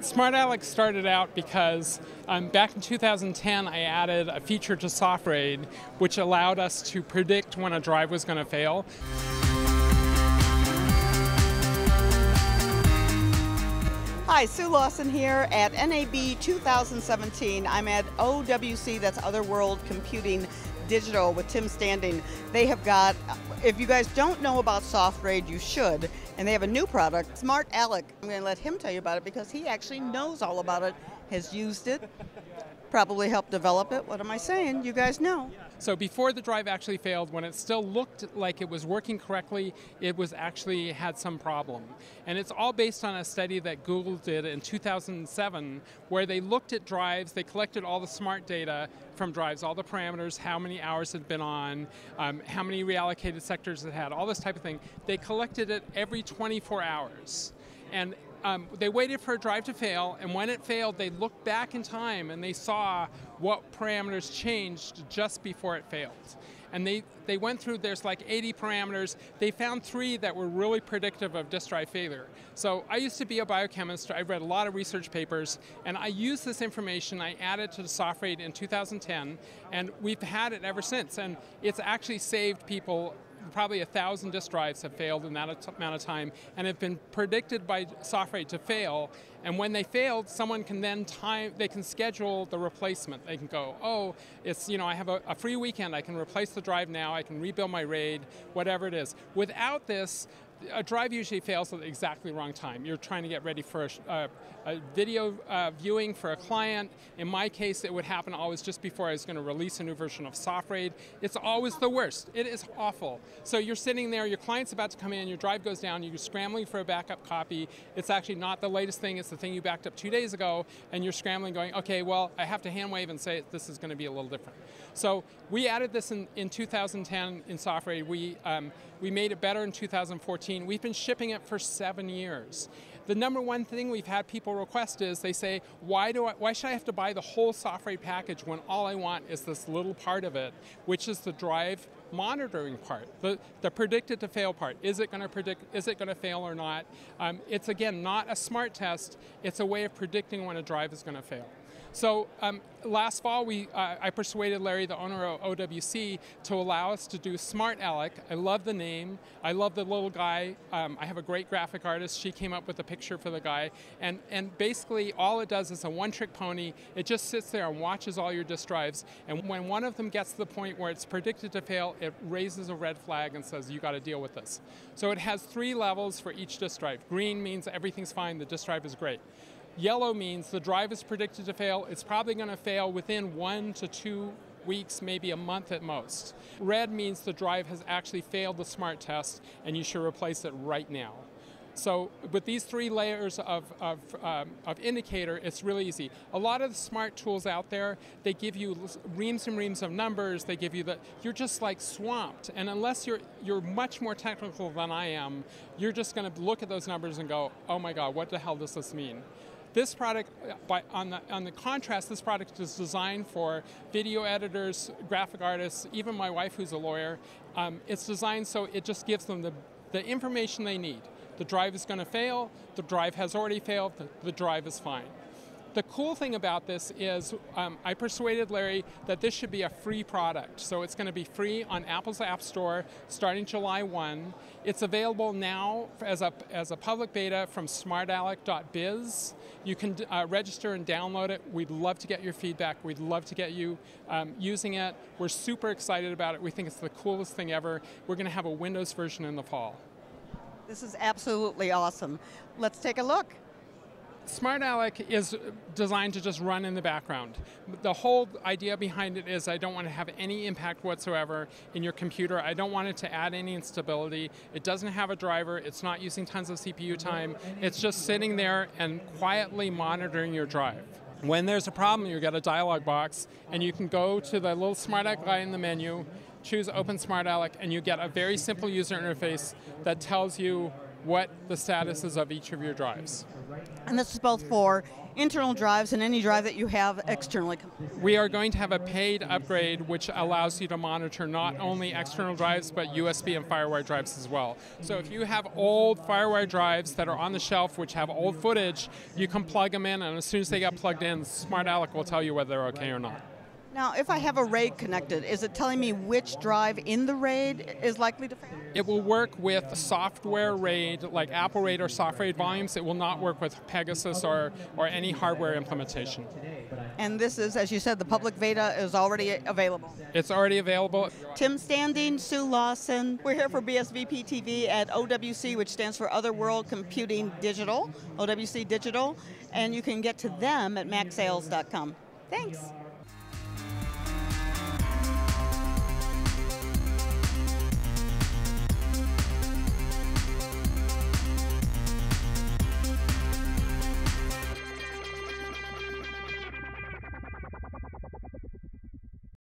Smart Alec started out because back in 2010 I added a feature to SoftRaid which allowed us to predict when a drive was going to fail. Hi, Sue Lawson here at NAB 2017. I'm at OWC, that's Other World Computing Digital, with Tim Standing. They have got, if you guys don't know about SoftRaid, you should, and they have a new product, Smart Alec. I'm going to let him tell you about it because he actually knows all about it, has used it, probably helped develop it. What am I saying? You guys know. So before the drive actually failed, when it still looked like it was working correctly, it was actually had some problem. And it's all based on a study that Google did in 2007, where they looked at drives, they collected all the smart data from drives, all the parameters, how many hours it had been on, how many reallocated sectors it had, all this type of thing. They collected it every 24 hours. And they waited for a drive to fail, and when it failed, they looked back in time and they saw what parameters changed just before it failed. And they went through, there's like 80 parameters. They found 3 that were really predictive of disk drive failure. So I used to be a biochemist. I read a lot of research papers, and I used this information. I added to the SoftRaid in 2010, and we've had it ever since. And it's actually saved people. Probably 1,000 disk drives have failed in that amount of time and have been predicted by SoftRaid to fail. And when they failed, someone can then they can schedule the replacement. They can go, oh, it's, you know, I have a free weekend. I can replace the drive now. I can rebuild my RAID, whatever it is. Without this, a drive usually fails at the exactly wrong time. You're trying to get ready for a video viewing for a client. In my case, it would happen always just before I was going to release a new version of SoftRaid. It's always the worst. It is awful. So you're sitting there, your client's about to come in, your drive goes down, you're scrambling for a backup copy. It's actually not the latest thing, it's the thing you backed up 2 days ago, and you're scrambling going, okay, well, I have to hand wave and say this is going to be a little different. So we added this in 2010 in SoftRaid. We made it better in 2014. We've been shipping it for 7 years. The number one thing we've had people request is they say, why should I have to buy the whole SoftRaid package when all I want is this little part of it, which is the drive monitoring part, the predicted to fail part. Is it going to predict, is it going to fail or not? It's again not a smart test, it's a way of predicting when a drive is going to fail. So last fall, I persuaded Larry, the owner of OWC, to allow us to do Smart Alec. I love the name. I love the little guy. I have a great graphic artist. She came up with a picture for the guy. And basically, all it does is a one-trick pony. It just sits there and watches all your disk drives. And when one of them gets to the point where it's predicted to fail, it raises a red flag and says, you got to deal with this. So it has 3 levels for each disk drive. Green means everything's fine. The disk drive is great. Yellow means the drive is predicted to fail. It's probably going to fail within 1 to 2 weeks, maybe a month at most. Red means the drive has actually failed the smart test and you should replace it right now. So with these 3 layers of indicator, it's really easy. A lot of the smart tools out there, they give you reams and reams of numbers. They give you you're just like swamped. And unless you're much more technical than I am, you're just going to look at those numbers and go, oh my God, what the hell does this mean? This product, on the contrast, this product is designed for video editors, graphic artists, even my wife who's a lawyer. It's designed so it just gives them the information they need. The drive is going to fail, the drive has already failed, the drive is fine. The cool thing about this is I persuaded Larry that this should be a free product. So it's going to be free on Apple's App Store starting July 1. It's available now as a public beta from smartalec.biz. You can register and download it. We'd love to get your feedback. We'd love to get you using it. We're super excited about it. We think it's the coolest thing ever. We're going to have a Windows version in the fall. This is absolutely awesome. Let's take a look. Smart Alec is designed to just run in the background. The whole idea behind it is I don't want to have any impact whatsoever in your computer. I don't want it to add any instability. It doesn't have a driver. It's not using tons of CPU time. It's just sitting there and quietly monitoring your drive. When there's a problem, you get a dialog box, and you can go to the little Smart Alec guy in the menu, choose Open Smart Alec, and you get a very simple user interface that tells you what the status is of each of your drives. And this is both for internal drives and any drive that you have externally. We are going to have a paid upgrade which allows you to monitor not only external drives but USB and FireWire drives as well. So if you have old FireWire drives that are on the shelf which have old footage, you can plug them in, and as soon as they get plugged in, Smart Alec will tell you whether they're okay or not. Now, if I have a RAID connected, is it telling me which drive in the RAID is likely to fail? It will work with software RAID, like Apple RAID or SoftRaid volumes. It will not work with Pegasus or any hardware implementation. And this is, as you said, the public beta is already available. It's already available. Tim Standing, Sue Lawson. We're here for BSVPTV at OWC, which stands for Other World Computing Digital, OWC Digital, and you can get to them at maxsales.com. Thanks.